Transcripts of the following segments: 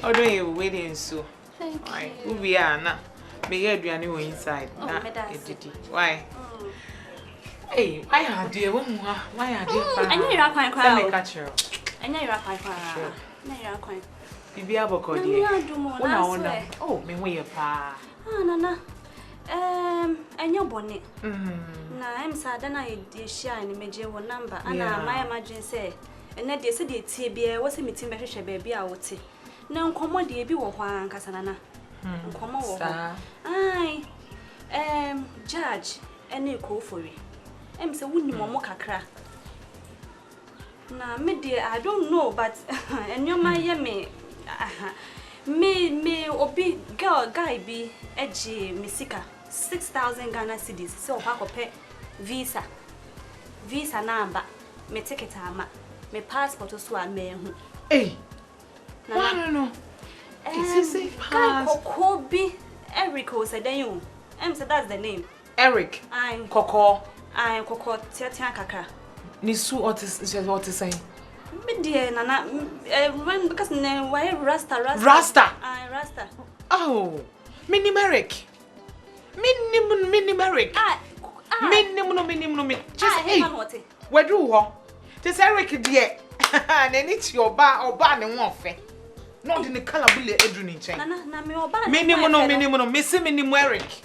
How do you waiting so? Thank you. We are now. May I do anyone inside? Why? Hey, I had dear. Why are you? I know you're quite quiet. I know you're quite quiet. You're quite. Bibi aboko dear. Oh, me way pa. Nana. And your bonnet. Na I'm sad and I did shine major one number. And my emergency. And then they said the TBA was a meeting message baby out. No commodity be one Casanana. Come on, aye. Judge, any call for you. So wouldn't you more crack? Now, me dear, I don't know, but and your my me obi girl guy be edgy misika 6,000 Ghana cedis. So I pay visa number, me ticket ama, me passport so I me. Hey, no. Kobe Eric was a day. So that's the name. Eric. I'm Coco. I'm Coco Tiatan Kaka. Nisu what to say? Me dear Nana, because why Rasta. Rasta. Rasta. Oh, Minnie Merrick. Minnie Merrick. Minnie. Just hey. Where do you? Just Eric dear. And then it's your bar or bar and one fair. Not in the color bullet edrin chain. Minimum, Missy Merrick.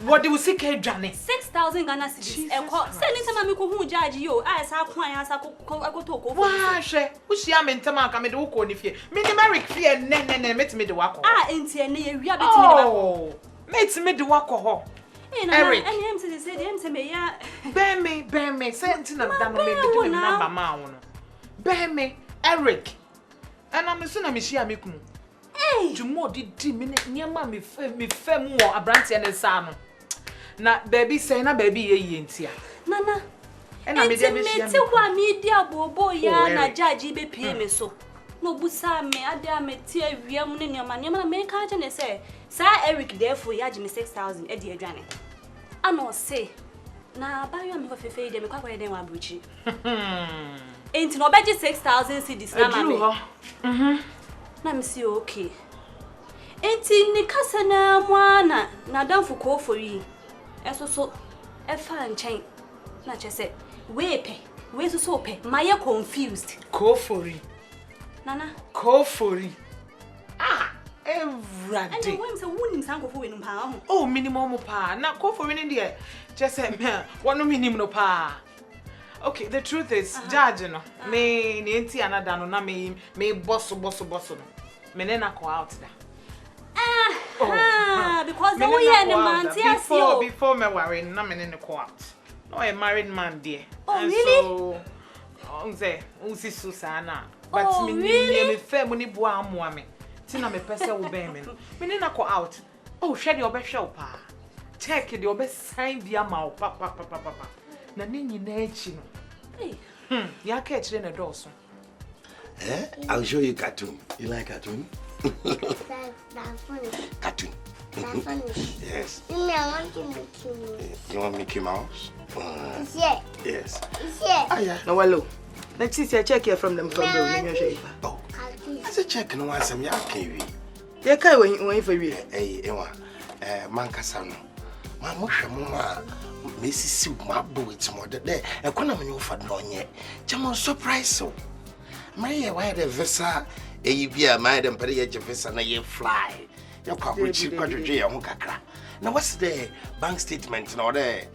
What do you see, Johnny? 6,000 Ghana cedis. Sending some amico who judge you. I saw clients I go talk. Why, which I meant to mark a middle corner if you. Minnie Merrick fear and met me the walk. Ain't any rabbit. Oh, mates me the walk. Eric, and him to say, him to me, yeah. Bear me, sentence of number mound. Bear me, Eric. And I'm soon I'm she amikum. Hey, you more did 3 minutes near mammy fem more a branch and a son. Na baby say na baby ye intia. Nana. And I'm a media boy na judge be pay me so. No busa me ada me tie wiam ne nyama nyama me ka je ne say sa Eric therefore ya me 6,000 e die adwane. Ano say na ba yo me for fefe de me kwa kwa den wa bruchi. Ain't no budget 6,000 cedis na mama. Na me see okay. Ain't ni kasa na mwana na danfo ko for yi. Eso so e fa nchen. Na che say we so pe. My confused. Ko for yi. Nana. Ko for yi. Every day. And when so wouldn't sanko for we pa. Oh, minimum pa. Na ko for in there. Just say me. One no minimum pa. Okay, the truth is, Judge, no, me nienti another no na me boss no. Me nena ko out there. Because the way and the man before me worry, na me nena ko out. No, a married man there. Oh, really? So, unsi Susana. But me fair money boa amoa me. Tina me pese wo ben me. Me nena ko out. Oh, share the obe show pa. Check the obe sign dia ma pa. Na ninyi na echi no. Hey. Ya catch in a doorso. I'll show you cartoon. You like cartoon? That's funny. Cartoon. That's funny. Yes. I want to Mickey Mouse. You want Mickey Mouse? Yeah. Yes. Yeah. Ah, yeah. No, hello. Let's see, I check here from them from the Oh. I said check no one some ya can we. Yeah, kai when for you. Hey, Ewa. Mankasano. Ma mo hwemo Messi si ma bo it more there. E kona me ofa no nye. Chama surprise so. My why the visa e bia my dem pere ye visa na ye fly. Ya kwa buchi kwadwedwe ye ho kakra. Now what's the bank statement na there?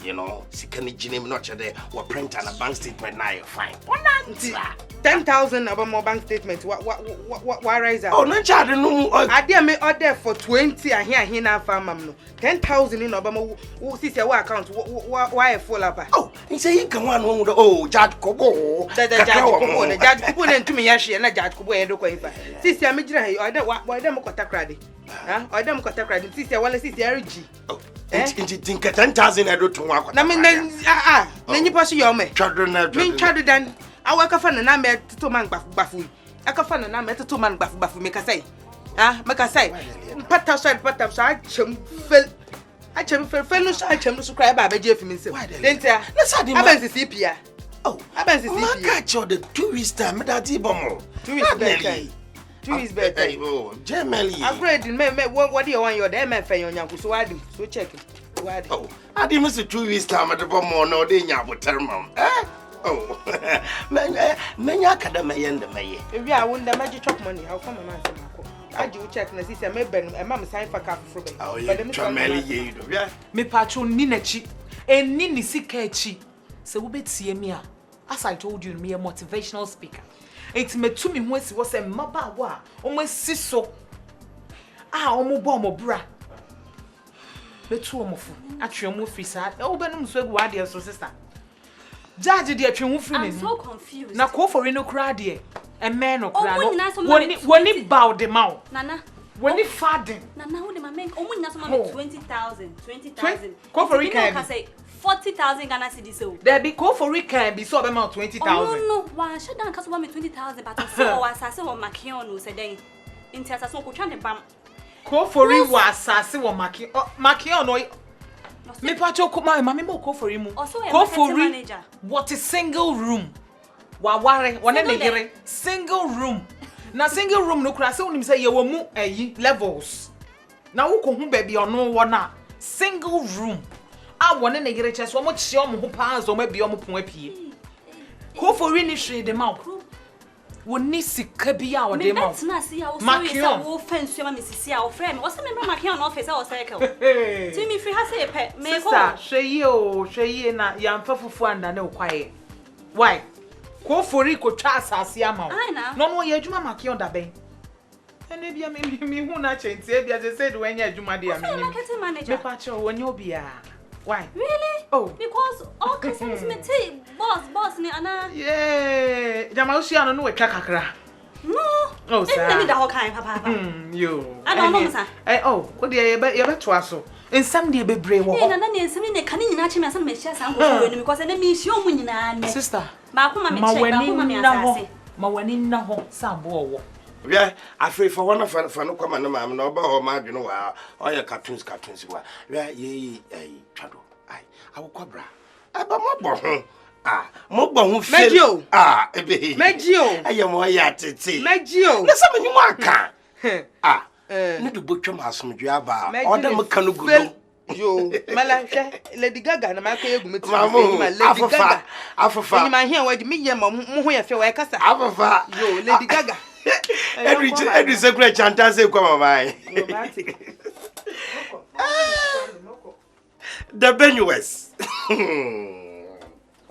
You know, sikani jinem not there or print and a bank statement now you fine. 10,000 about more bank statement. Why rise up? Oh, no charge no. I dare me order for 20 and here now farm no. 10,000 in Obama who sees your account. Why a full up? Oh, he say he can one home oh Judge Kobo. The judge Kobo and to me yashi and a Judge Kobo and Dokoifa. Sister Majra, I don't why them got a credit. I don't got a credit. Sister, well, sister RG. Oh. And you think 10,000 I do to work. I mean, then you pass your me. Children, than I work a fan and I met 2 man baffle. I can find and I met 2 man baffle, make a say. Make a say. Pat outside, I chum fell. I chum fell, I chum subscribe by Jeff himself. Then let's have the CPR. Oh, I bet it's my catch you the 2 weeks time. That ibomo. 2 weeks bedtime. 2 weeks bedtime. Oh, Gemely. I'm ready. What do you want your damn fan on your so I do. So check it. Oh, I didn't miss 2 weeks time at the bomb no day ya would tell mom. Oh, many academy and the mayor. If I won the magic chop money, how come a man? I do check and see a member and mamma sign for cap for me. Oh, yeah, Gemely, yeah. Me patron Ninachi, and Nini Sikechi. So we bet see me. As I told you, me a motivational speaker. It's me to me once was a maba wa, almost siso. Omo bomb bra. Me too omofu. Actually, omo free sad. Oh, benum swag wadi so sister. Judge the atwemu free. I'm so confused. Na ko for no cry there. A man no cry. When it bow the mouth. Nana. When it faden. Nana, who the man? Oh, when that's 20,000. 20,000. Ko for it can say 40,000 Ghana cedis. So there be ko for it can be so about 20,000. No. Why shut down? Cause me 20,000, but I saw assassin or Makion who said then. Into assassin ko trying to bam. Ko for it was assassin or Makion no. Me pacho ko my mama mo ko for him. Ko for manager. What is single room? Wa ware one na gere single room. Na single room no kura se onim say ye wo mu levels. Na wo ko hu ba bi ono wo na single room. A one na gere che so mo chie omo ho pa zo ma bi omo pon apie. Ko for ni hwe de ma wo ni sika bi a wo de ma. Me na see how so wo fence ma misisi a wo frame. Wo se me Makion office a wo circle. Ti mi free ha say pe me ko. Sister, hwe ye na ya mfa fufu anda na okwaye. Why? Ko fori ko twa asase ama wo. No ye adwuma Makion da ben. Ene bia me hu na chenti e bia say do anya adwuma de am ni. Me pa che wo nya obia. Why? Really? Oh. Because all customers me say boss ni ana. Yeah. Jama ushi ano no we twa kakra. No. Oh, sir. Ene da ho kan papa. Yo. I don't know sir. Oh, what dey ye be to aso. Ensam de bebre wo. Eh na ensam ni kan nyina che me asem me hia san ko so ni because na me hia omu nyina ne. Sister. Ma ko ma me check, ma ko ma me asase. Ma wani na ho sambo wo. Yeah, I feel for one of no come and mamma no about my you know all your cartoons wa. Yeah, ye chado. I will cobra. Aba mo bo ho Medio. Ebe. Medio. Aye mo ya tete. Medio. Na some nyu aka. Ne du botwam asomdwe aba. Oda mo kanu gudo. Yo, mala hwe Lady Gaga na maka yegu meti. Lady Gaga. Afafa. Ni ma hia wadi me ye mo ho ye fe wa kasa. Afafa. Yo, Lady Gaga. Every secret chanta say kwa mama. The behaviours.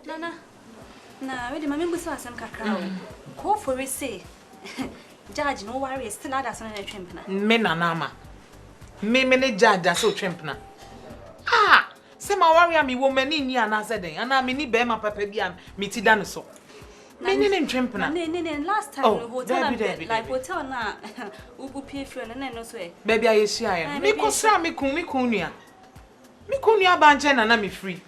Nana. Na, we dey mama buso asem kakra o. Ko for we say. Judge no worry, still ada so na twemp na. Me nana ma. Me ne judge so twemp na. Se ma worry am wo mani ni ana se den. Ana me ni be ma papa bia me ti da no so. Me ne twemp na. Ne last time no hotel like hotel na ubu pie free na no so e. Baby ayeshia ya. Me ko sra me kun nua. Me kun nua ba nche na me free.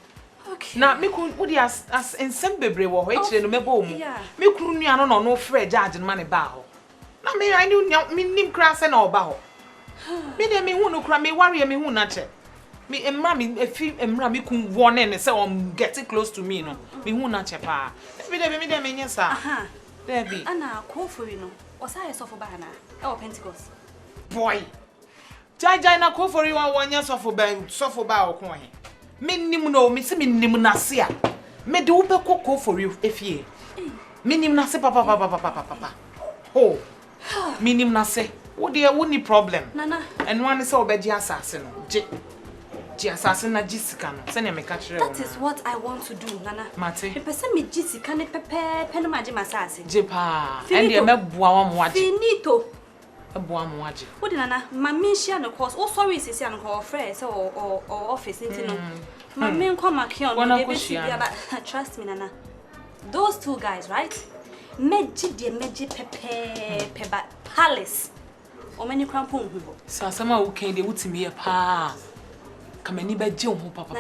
Okay. Na me kun udi as ensem bebre wo ho ekire no mebo mu. Me kun nua no no free judge no ma ne ba ho. Na me I knew me nim kra se na oba ho. Me de me hu no kra me worry me hu na che. Me emra me emra me kun wone ne say get close to me no. Me hu na che pa. Me de me nyesa. Aha. There be. Ana ko for you no. Osa ye sofo ba na. E o Pentecost. Boy. Jai na ko for you one year sofo ba okon he. Me nim no me se me nim na se a. Me de wo be ko for you efie. Me nim na se papa. Oh. Me nim na se. Wo de wo ni problem. Nana. And one is obeji asase no. Ji asase na jisika no. Se ne me ka kire wo. That is what I want to do, Nana. Mate. Me pese me jisika ne pepe no maji masase. Je pa. And ye meboa wo mo age. Finito. Eboa mo age. What Nana? Mami share no course. Oh sorry sis ya no call friend so or office nti no. Mami nko Makion no dey be trust me Nana. Those two guys, right? Meji pepe ba palace. O many crampon hu. Sasama wo kan de wutimi ye pa. Kamani ba je ho papa.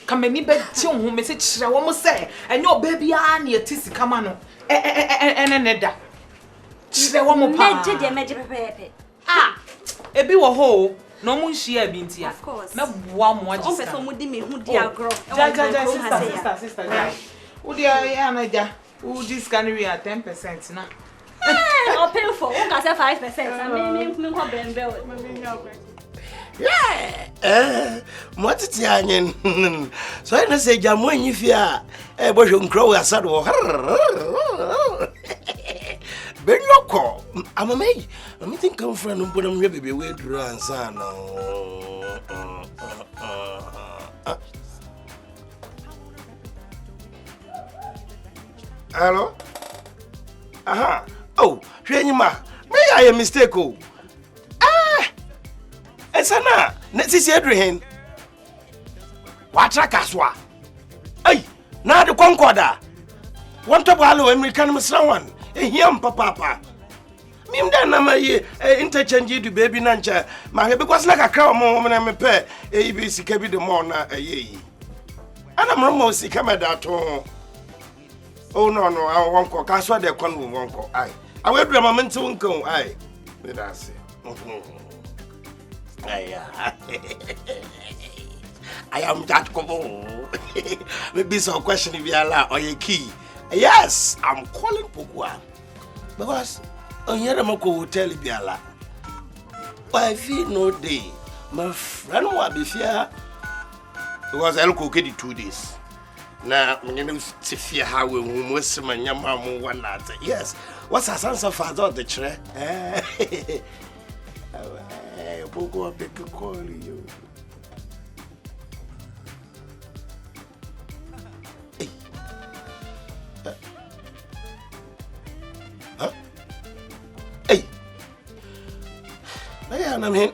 Kamani ba je ho me se kire wo mo se enye oba bia na yeti sika ma no. Ne da. Kire wo mo pa. Meji pepe. Ebi wo ho no mo nhia bi ntia. Of course. Me boa mo age. O person mo di me hu di agro. Sister. Udi anaja. Udi scannery at 10% na. Or pay for 5%. I mean, what Yeah. What is yanyin? So I say jam when you fear. But you grow a saddle. Ben your call. I'm a maid. I'm thinking come friend and put them baby way to run, son. Hello? Aha. Oh, Shenima. May I a mistake? Oh. Esana, nesisi Adrian. Watra kaswa. Ay, na de konkoda. Wonto balo American musrawan. Ehiam papa. Mim da na maye interchange du baby nancha. Ma he because na kakra mo na me pe ibi sika bi de mo na ayeyi. Ana mromo sika me da to. Oh no, I won't call. Kaswa de kon won't call. Ay. I will do a moment to uncle. Ay. Me da say. I am that common. Maybe some question if you allow or your key. Yes, I'm calling Pokuaa. Because on here the Moko will tell you a lot. But I feel no day. My friend will be fear. Because I'll cook it 2 days. Now, I'm going to see how we must my yamamu one night. Yes, what's a sense of father the chair? Pokuaa beg to call you. Hey. Huh? Hey. I'm here.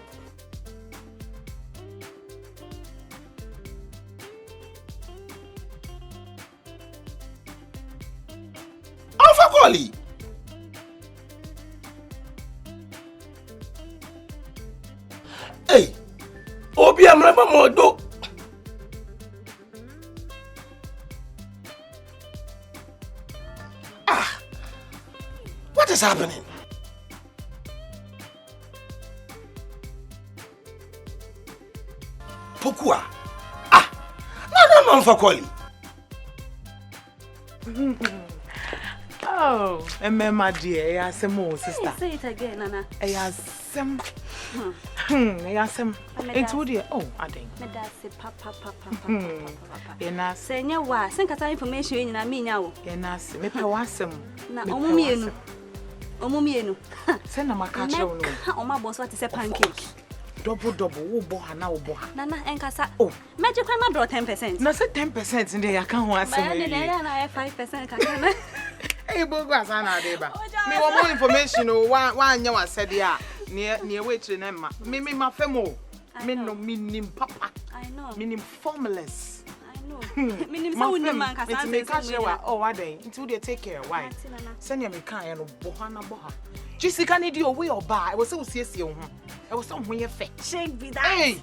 Alpha Collie. Hey, Obi amraba modo. What is happening? Pokuaa. No, for calling. Oh, my dear, yes, sister. Say it again, Nana. Yes, it's would you? Oh, I think. Papa. Yena Say, no, why? Send us information in a mean. Yena, maybe wasem. Na omumienu. Send a macacho. Oh, my boss, what is a pancake? Double, boha now, boha. Nana and Casa. Oh, magic crime draw 10%. No, say 10% in the account was. I have 5%. Hey, Bogas, Anna, Deba. Me want more information. One you said, yeah, near which remember. Me, my femo. Meaning papa. I know. Meaning formless. I know. Meaning so man can make cash. Oh, are they? Until they take care. Why? Send your car and bohana boha. Just can it do away or buy? I was so serious. I was somewhere fake. Shake be that. Hey,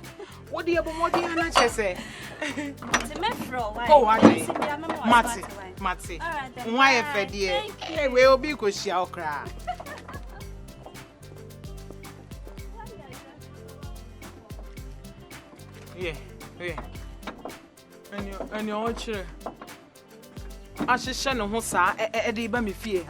what do you have more than I say? Oh, I Matty. Why a fed dear? Hey, we'll be because she'll cry. Yeah. And your children. I should send a hosa, Eddie Bammy fear.